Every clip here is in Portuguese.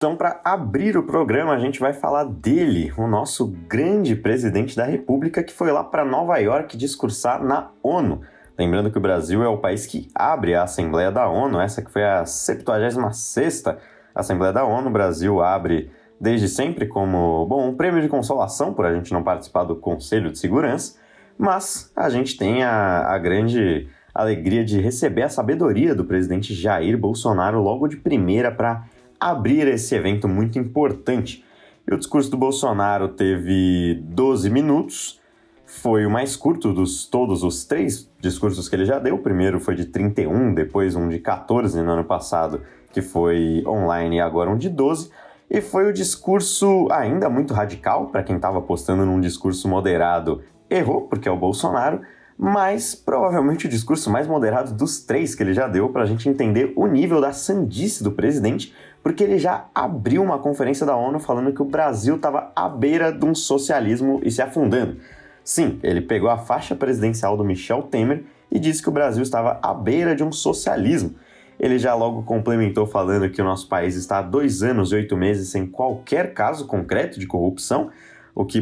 Então, para abrir o programa, a gente vai falar dele, o nosso grande presidente da República, que foi lá para Nova York discursar na ONU. Lembrando que o Brasil é o país que abre a Assembleia da ONU, essa que foi a 76ª Assembleia da ONU. O Brasil abre desde sempre como, um prêmio de consolação por a gente não participar do Conselho de Segurança, mas a gente tem a grande alegria de receber a sabedoria do presidente Jair Bolsonaro logo de primeira para abrir esse evento muito importante. E o discurso do Bolsonaro teve 12 minutos, foi o mais curto dos todos os 3 discursos que ele já deu. O primeiro foi de 31, depois um de 14 no ano passado, que foi online, e agora um de 12. E foi o discurso ainda muito radical, para quem estava apostando num discurso moderado, errou, porque é o Bolsonaro, mas provavelmente o discurso mais moderado dos 3 que ele já deu, para a gente entender o nível da sandice do presidente, porque ele já abriu uma conferência da ONU falando que o Brasil estava à beira de um socialismo e se afundando. Sim, ele pegou a faixa presidencial do Michel Temer e disse que o Brasil estava à beira de um socialismo. Ele já logo complementou falando que o nosso país está há 2 anos e 8 meses sem qualquer caso concreto de corrupção, o que,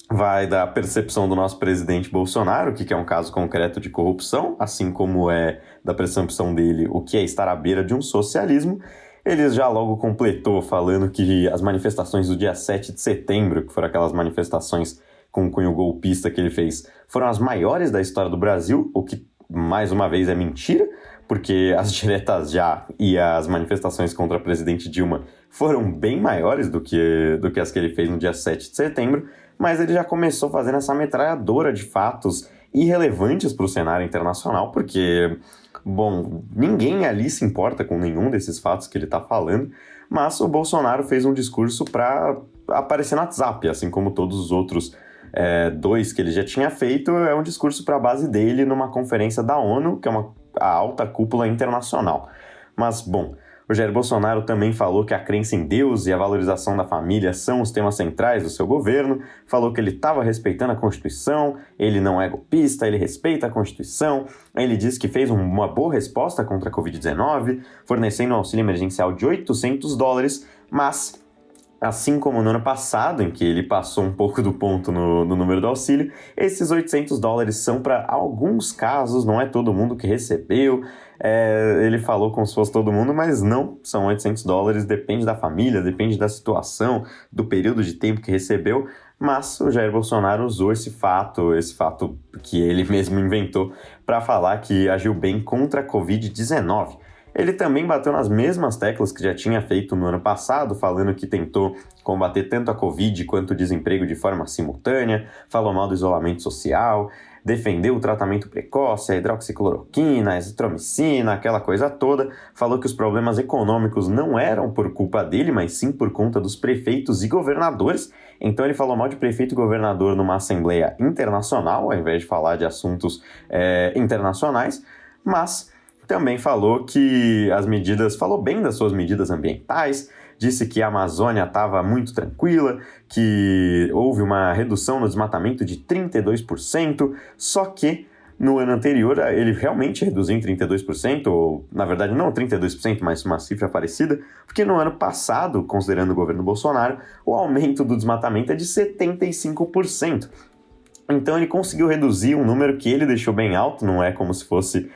vai da percepção do nosso presidente Bolsonaro, o que é um caso concreto de corrupção, assim como é da percepção dele o que é estar à beira de um socialismo. Ele já logo completou falando que as manifestações do dia 7 de setembro, que foram aquelas manifestações com cunho golpista que ele fez, foram as maiores da história do Brasil, o que, mais uma vez, é mentira, porque as diretas já e as manifestações contra a presidente Dilma foram bem maiores do que as que ele fez no dia 7 de setembro, mas ele já começou fazendo essa metralhadora de fatos irrelevantes para o cenário internacional, porque, ninguém ali se importa com nenhum desses fatos que ele está falando, mas o Bolsonaro fez um discurso para aparecer no WhatsApp, assim como todos os outros 2 que ele já tinha feito. É um discurso para a base dele numa conferência da ONU, que é a alta cúpula internacional. Mas, o Jair Bolsonaro também falou que a crença em Deus e a valorização da família são os temas centrais do seu governo, falou que ele estava respeitando a Constituição, ele não é golpista, ele respeita a Constituição, ele disse que fez uma boa resposta contra a Covid-19, fornecendo um auxílio emergencial de $800, mas, assim como no ano passado, em que ele passou um pouco do ponto no número do auxílio, esses $800 são para alguns casos, não é todo mundo que recebeu. Ele falou como se fosse todo mundo, mas não, são $800, depende da família, depende da situação, do período de tempo que recebeu, mas o Jair Bolsonaro usou esse fato que ele mesmo inventou, para falar que agiu bem contra a Covid-19. Ele também bateu nas mesmas teclas que já tinha feito no ano passado, falando que tentou combater tanto a Covid quanto o desemprego de forma simultânea, falou mal do isolamento social, defendeu o tratamento precoce, a hidroxicloroquina, a azitromicina, aquela coisa toda, falou que os problemas econômicos não eram por culpa dele, mas sim por conta dos prefeitos e governadores. Então ele falou mal de prefeito e governador numa assembleia internacional, ao invés de falar de assuntos internacionais, mas também falou falou bem das suas medidas ambientais, disse que a Amazônia estava muito tranquila, que houve uma redução no desmatamento de 32%, só que no ano anterior ele realmente reduziu em 32%, ou na verdade não 32%, mas uma cifra parecida, porque no ano passado, considerando o governo Bolsonaro, o aumento do desmatamento é de 75%. Então ele conseguiu reduzir um número que ele deixou bem alto, não é como se fosse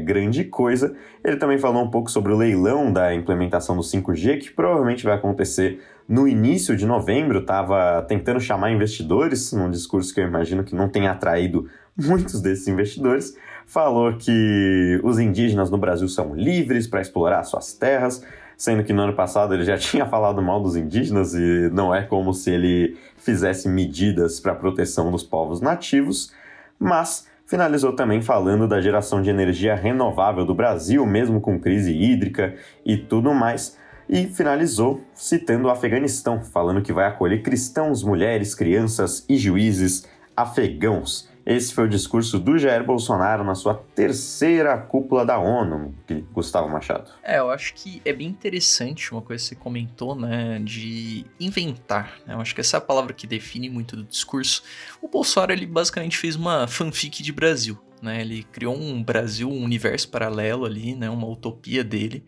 grande coisa. Ele também falou um pouco sobre o leilão da implementação do 5G, que provavelmente vai acontecer no início de novembro. Estava tentando chamar investidores, num discurso que eu imagino que não tenha atraído muitos desses investidores. Falou que os indígenas no Brasil são livres para explorar suas terras, sendo que no ano passado ele já tinha falado mal dos indígenas e não é como se ele fizesse medidas para a proteção dos povos nativos, mas finalizou também falando da geração de energia renovável do Brasil, mesmo com crise hídrica e tudo mais. E finalizou citando o Afeganistão, falando que vai acolher cristãos, mulheres, crianças e juízes afegãos. Esse foi o discurso do Jair Bolsonaro na sua terceira cúpula da ONU, Gustavo Machado. Eu acho que é bem interessante uma coisa que você comentou, né, de inventar, né? Eu acho que essa é a palavra que define muito do discurso. O Bolsonaro, ele basicamente fez uma fanfic de Brasil. né? Ele criou um Brasil, um universo paralelo ali, né? Uma utopia dele,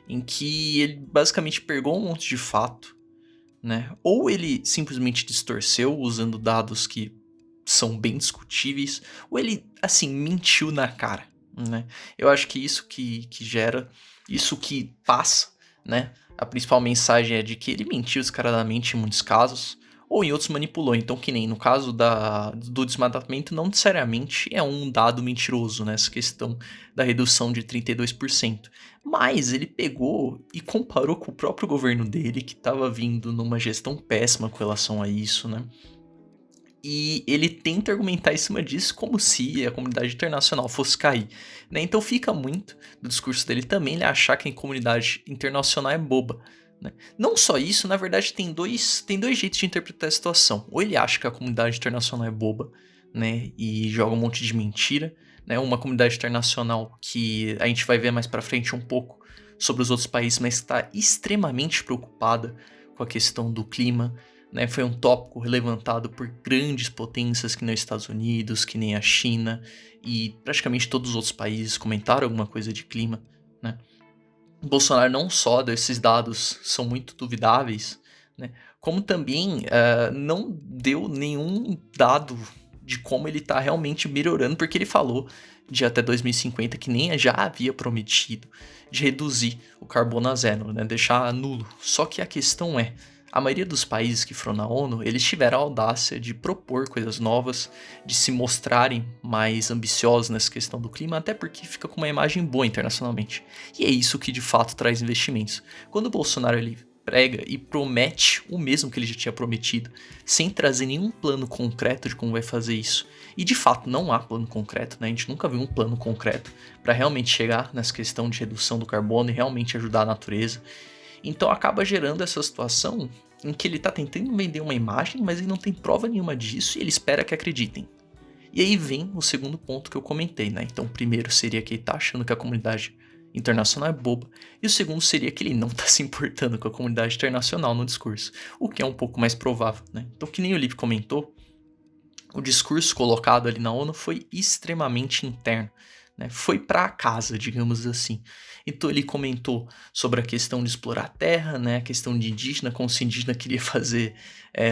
em que ele basicamente pegou um monte de fato, né? Ou ele simplesmente distorceu usando dados que são bem discutíveis, ou ele, assim, mentiu na cara, né? Eu acho que isso que gera, isso que passa, né? A principal mensagem é de que ele mentiu descaradamente em muitos casos, ou em outros manipulou. Então, que nem no caso do desmatamento, não necessariamente é um dado mentiroso, né? Essa questão da redução de 32%. Mas ele pegou e comparou com o próprio governo dele, que estava vindo numa gestão péssima com relação a isso, né? E ele tenta argumentar em cima disso como se a comunidade internacional fosse cair, né? Então fica muito do discurso dele também ele achar que a comunidade internacional é boba, né? Não só isso, na verdade tem dois jeitos de interpretar a situação. Ou ele acha que a comunidade internacional é boba, né? E joga um monte de mentira, né? Uma comunidade internacional que a gente vai ver mais pra frente um pouco sobre os outros países, mas está extremamente preocupada com a questão do clima, né? Foi um tópico levantado por grandes potências que nem os Estados Unidos, que nem a China, e praticamente todos os outros países comentaram alguma coisa de clima, né? Bolsonaro não só desses dados são muito duvidáveis, né? Como também não deu nenhum dado de como ele está realmente melhorando, porque ele falou de até 2050 que nem já havia prometido de reduzir o carbono a zero, né? Deixar nulo. Só que a questão é, a maioria dos países que foram na ONU, eles tiveram a audácia de propor coisas novas, de se mostrarem mais ambiciosos nessa questão do clima, até porque fica com uma imagem boa internacionalmente. E é isso que de fato traz investimentos. Quando o Bolsonaro ele prega e promete o mesmo que ele já tinha prometido, sem trazer nenhum plano concreto de como vai fazer isso, e de fato não há plano concreto, né? A gente nunca viu um plano concreto para realmente chegar nessa questão de redução do carbono e realmente ajudar a natureza. Então acaba gerando essa situação em que ele está tentando vender uma imagem, mas ele não tem prova nenhuma disso e ele espera que acreditem. E aí vem o segundo ponto que eu comentei, né? Então o primeiro seria que ele está achando que a comunidade internacional é boba, e o segundo seria que ele não está se importando com a comunidade internacional no discurso, o que é um pouco mais provável, né? Então, que nem o Lipe comentou, o discurso colocado ali na ONU foi extremamente interno, né? Foi para casa, digamos assim. Então ele comentou sobre a questão de explorar a terra, né? A questão de indígena, como se indígena queria fazer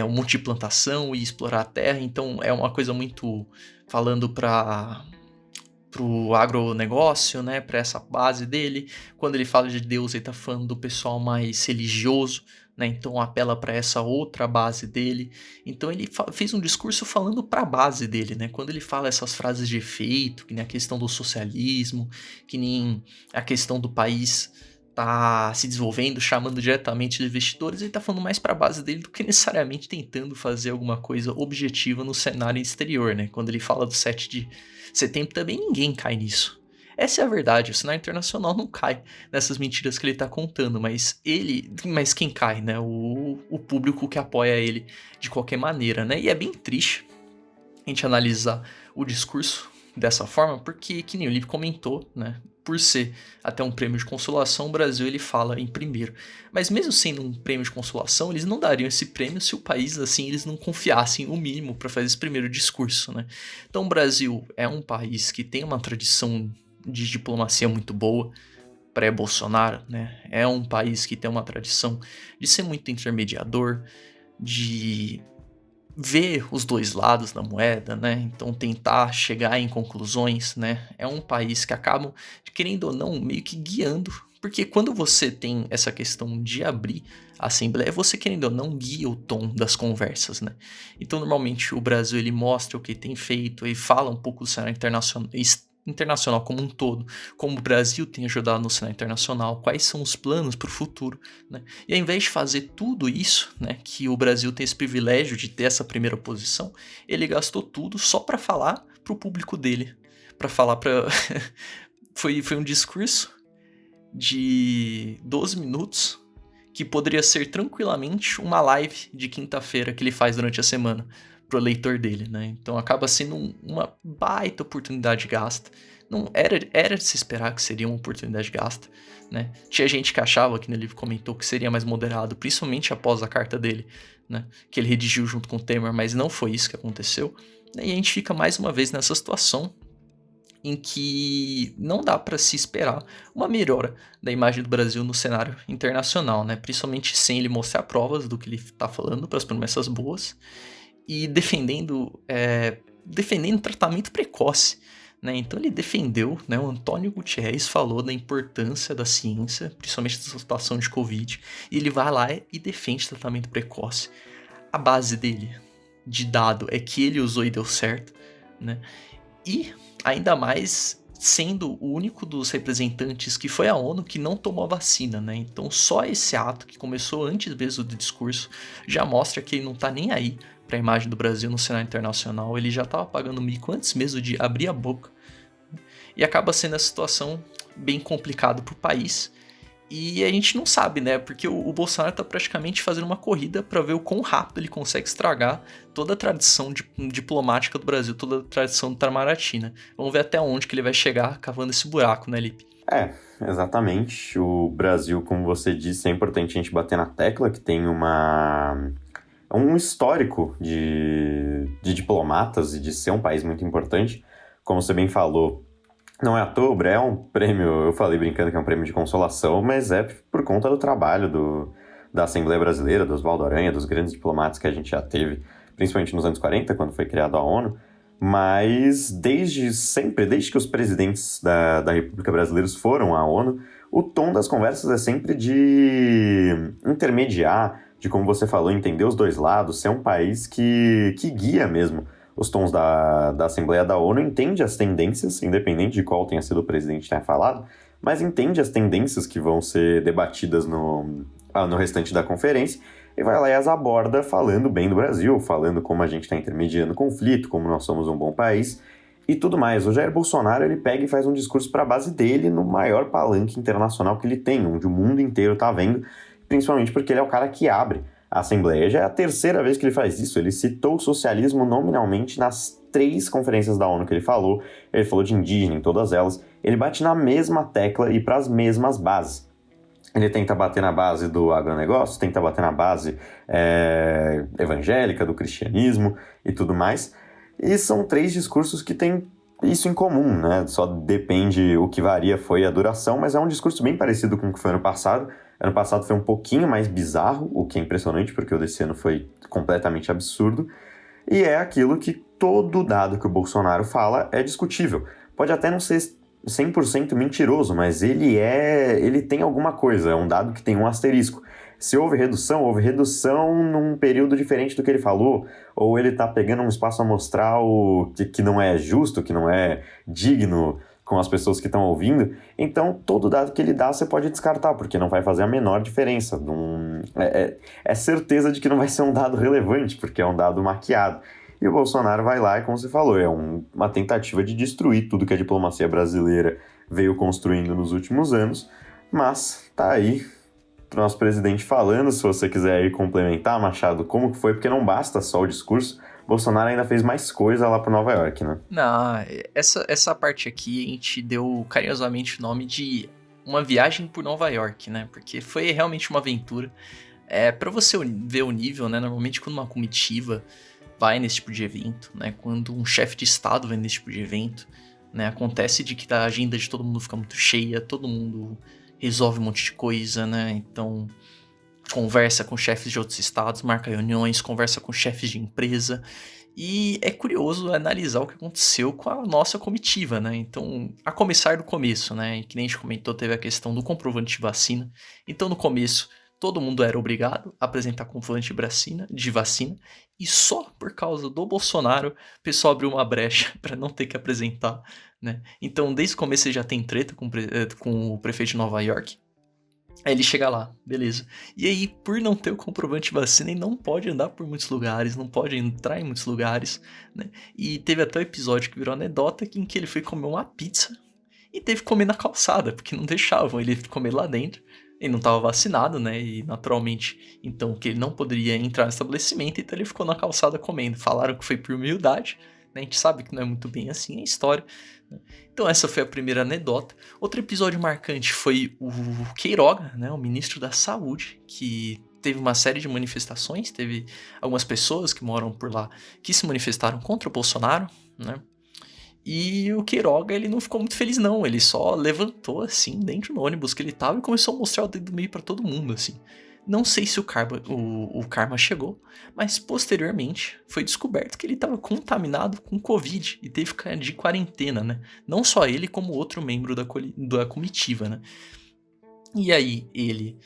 um monte de plantação e explorar a terra. Então é uma coisa muito falando para o agronegócio, né? Para essa base dele. Quando ele fala de Deus, ele está falando do pessoal mais religioso, né? Então apela para essa outra base dele. Então ele fez um discurso falando para a base dele, né? Quando ele fala essas frases de efeito, que nem a questão do socialismo, que nem a questão do país tá se desenvolvendo, chamando diretamente de investidores, ele tá falando mais para a base dele do que necessariamente tentando fazer alguma coisa objetiva no cenário exterior, né? Quando ele fala do 7 de setembro também ninguém cai nisso. Essa é a verdade, o cenário internacional não cai nessas mentiras que ele tá contando, mas quem cai, né? O público que apoia ele de qualquer maneira, né? E é bem triste a gente analisar o discurso dessa forma, porque, que nem o Lipe comentou, né? Por ser até um prêmio de consolação, o Brasil ele fala em primeiro. Mas mesmo sendo um prêmio de consolação, eles não dariam esse prêmio se o país, assim, eles não confiassem o mínimo para fazer esse primeiro discurso, né? Então o Brasil é um país que tem uma tradição de diplomacia muito boa, pré-Bolsonaro, né? É um país que tem uma tradição de ser muito intermediador, de ver os dois lados da moeda, né? Então tentar chegar em conclusões, né? É um país que acabam, querendo ou não, meio que guiando. Porque quando você tem essa questão de abrir a Assembleia, você, querendo ou não, guia o tom das conversas, né? Então, normalmente, o Brasil, ele mostra o que tem feito, ele fala um pouco do cenário internacional como um todo, como o Brasil tem ajudado no cenário internacional, quais são os planos para o futuro, né? E ao invés de fazer tudo isso, né, que o Brasil tem esse privilégio de ter essa primeira posição, ele gastou tudo só para falar para o público dele, para falar para foi um discurso de 12 minutos que poderia ser tranquilamente uma live de quinta-feira que ele faz durante a semana pro leitor dele, né? Então acaba sendo uma baita oportunidade gasta. Não era de se esperar que seria uma oportunidade gasta, né? Tinha gente que achava, que no livro comentou, que seria mais moderado, principalmente após a carta dele, né? Que ele redigiu junto com o Temer, mas não foi isso que aconteceu. E a gente fica mais uma vez nessa situação em que não dá para se esperar uma melhora da imagem do Brasil no cenário internacional, né? Principalmente sem ele mostrar provas do que ele está falando para as promessas boas e defendendo tratamento precoce, né? Então ele defendeu, né? O Antônio Guterres falou da importância da ciência, principalmente nessa situação de Covid, e ele vai lá e defende tratamento precoce. A base dele de dado é que ele usou e deu certo, né? E ainda mais sendo o único dos representantes que foi à ONU que não tomou a vacina, né? Então só esse ato, que começou antes mesmo do discurso, já mostra que ele não tá nem aí para a imagem do Brasil no cenário internacional. Ele já estava pagando mico antes mesmo de abrir a boca. E acaba sendo a situação bem complicada para o país. E a gente não sabe, né? Porque o Bolsonaro tá praticamente fazendo uma corrida para ver o quão rápido ele consegue estragar toda a tradição diplomática do Brasil, toda a tradição do Itamaraty, né? Vamos ver até onde que ele vai chegar cavando esse buraco, né, Lipe? Exatamente. O Brasil, como você disse, é importante a gente bater na tecla que tem um histórico de diplomatas e de ser um país muito importante. Como você bem falou, não é à toa, é um prêmio, eu falei brincando que é um prêmio de consolação, mas é por conta do trabalho da Assembleia Brasileira, do Oswaldo Aranha, dos grandes diplomatas que a gente já teve, principalmente nos anos 40, quando foi criada a ONU, mas desde que os presidentes da República Brasileira foram à ONU, o tom das conversas é sempre de intermediar, de, como você falou, entender os dois lados, ser um país que guia mesmo os tons da Assembleia da ONU, entende as tendências, independente de qual tenha sido o presidente que tenha falado, mas entende as tendências que vão ser debatidas no restante da conferência e vai lá e as aborda falando bem do Brasil, falando como a gente está intermediando o conflito, como nós somos um bom país e tudo mais. O Jair Bolsonaro, ele pega e faz um discurso para a base dele no maior palanque internacional que ele tem, onde o mundo inteiro está vendo, principalmente porque ele é o cara que abre a Assembleia. Já é a terceira vez que ele faz isso. Ele citou o socialismo nominalmente nas 3 conferências da ONU que ele falou de indígena em todas elas, ele bate na mesma tecla e para as mesmas bases. Ele tenta bater na base do agronegócio, tenta bater na base evangélica, do cristianismo e tudo mais, e são 3 discursos que têm isso em comum, né? Só depende, o que varia foi a duração, mas é um discurso bem parecido com o que foi ano passado. Ano passado foi um pouquinho mais bizarro, o que é impressionante, porque o desse ano foi completamente absurdo. E é aquilo que todo dado que o Bolsonaro fala é discutível. Pode até não ser 100% mentiroso, mas ele tem alguma coisa, é um dado que tem um asterisco. Se houve redução num período diferente do que ele falou, ou ele está pegando um espaço amostral que não é justo, que não é digno com as pessoas que estão ouvindo, então todo dado que ele dá você pode descartar, porque não vai fazer a menor diferença. É certeza de que não vai ser um dado relevante, porque é um dado maquiado. E o Bolsonaro vai lá e, como você falou, uma tentativa de destruir tudo que a diplomacia brasileira veio construindo nos últimos anos, mas tá aí o nosso presidente falando. Se você quiser aí complementar, Machado, como que foi, porque não basta só o discurso, Bolsonaro ainda fez mais coisa lá para Nova York, né? Não, essa parte aqui a gente deu carinhosamente o nome de uma viagem por Nova York, né? Porque foi realmente uma aventura. Para você ver o nível, né? Normalmente quando uma comitiva vai nesse tipo de evento, né? Quando um chefe de estado vai nesse tipo de evento, né? Acontece de que a agenda de todo mundo fica muito cheia, todo mundo resolve um monte de coisa, né? Então conversa com chefes de outros estados, marca reuniões, conversa com chefes de empresa. E é curioso analisar o que aconteceu com a nossa comitiva, né? Então, a começar do começo, né? E que nem a gente comentou, teve a questão do comprovante de vacina. Então, no começo, todo mundo era obrigado a apresentar comprovante de vacina. E só por causa do Bolsonaro, o pessoal abriu uma brecha para não ter que apresentar, né? Então, desde o começo, você já tem treta com o prefeito de Nova York. Aí ele chega lá, beleza. E aí, por não ter o comprovante de vacina, ele não pode andar por muitos lugares, não pode entrar em muitos lugares, né? E teve até um episódio que virou anedota em que ele foi comer uma pizza e teve que comer na calçada, porque não deixavam ele comer lá dentro. Ele não estava vacinado, né? E naturalmente, então, que ele não poderia entrar no estabelecimento, então ele ficou na calçada comendo. Falaram que foi por humildade, né? A gente sabe que não é muito bem assim a história, né? Então essa foi a primeira anedota. Outro episódio marcante foi o Queiroga, né, o ministro da Saúde, que teve uma série de manifestações, teve algumas pessoas que moram por lá que se manifestaram contra o Bolsonaro, né? E o Queiroga, ele não ficou muito feliz não, ele só levantou assim dentro do ônibus que ele tava e começou a mostrar o dedo do meio pra todo mundo, assim. Não sei se o karma chegou, mas posteriormente foi descoberto que ele estava contaminado com Covid e teve que ficar de quarentena, né? Não só ele, como outro membro da comitiva, né? E aí ele,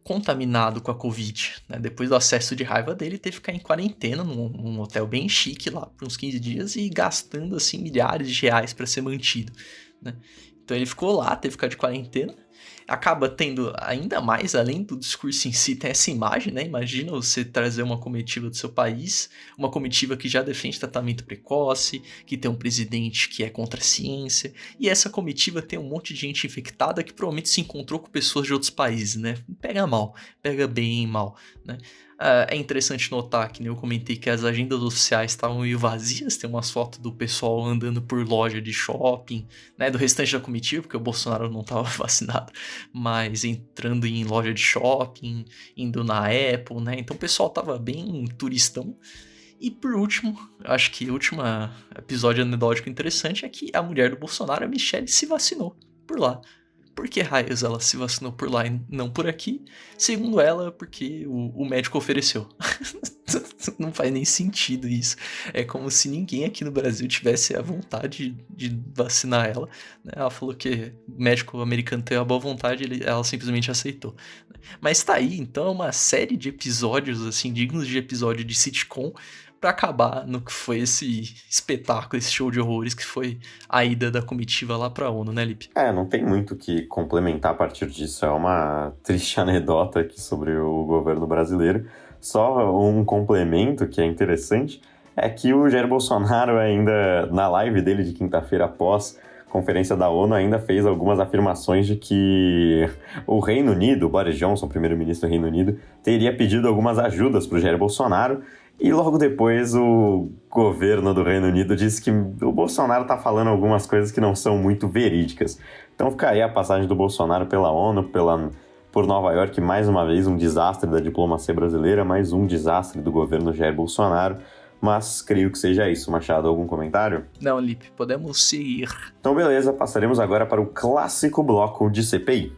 contaminado com a Covid, né? Depois do acesso de raiva dele, teve que ficar em quarentena num hotel bem chique lá por uns 15 dias e gastando assim milhares de reais para ser mantido, né? Então ele ficou lá, teve que ficar de quarentena. Acaba tendo ainda mais, além do discurso em si, tem essa imagem, né? Imagina você trazer uma comitiva do seu país, uma comitiva que já defende tratamento precoce, que tem um presidente que é contra a ciência, e essa comitiva tem um monte de gente infectada que provavelmente se encontrou com pessoas de outros países, né? Pega mal, pega bem mal, né? É interessante notar, que nem eu comentei, que as agendas oficiais estavam meio vazias, tem umas fotos do pessoal andando por loja de shopping, né, do restante da comitiva, porque o Bolsonaro não estava vacinado, mas entrando em loja de shopping, indo na Apple, né, então o pessoal tava bem turistão. E por último, acho que o último episódio anedótico interessante é que a mulher do Bolsonaro, a Michelle, se vacinou por lá. Por que raios ela se vacinou por lá e não por aqui? Segundo ela, porque o médico ofereceu. Não faz nem sentido isso. É como se ninguém aqui no Brasil tivesse a vontade de vacinar ela, né? Ela falou que o médico americano tem a boa vontade, ela simplesmente aceitou. Mas tá aí, então, uma série de episódios, assim, dignos de episódio de sitcom, pra acabar no que foi esse espetáculo, esse show de horrores que foi a ida da comitiva lá pra ONU, né, Lipe? Não tem muito o que complementar a partir disso. É uma triste anedota aqui sobre o governo brasileiro. Só um complemento que é interessante é que o Jair Bolsonaro ainda, na live dele de quinta-feira após conferência da ONU, ainda fez algumas afirmações de que o Reino Unido, o Boris Johnson, primeiro-ministro do Reino Unido, teria pedido algumas ajudas para o Jair Bolsonaro. E logo depois o governo do Reino Unido disse que o Bolsonaro está falando algumas coisas que não são muito verídicas. Então fica aí a passagem do Bolsonaro pela ONU, por Nova York, mais uma vez um desastre da diplomacia brasileira, mais um desastre do governo Jair Bolsonaro. Mas creio que seja isso. Machado, algum comentário? Não, Lipe, podemos seguir. Então beleza, passaremos agora para o clássico bloco de CPI.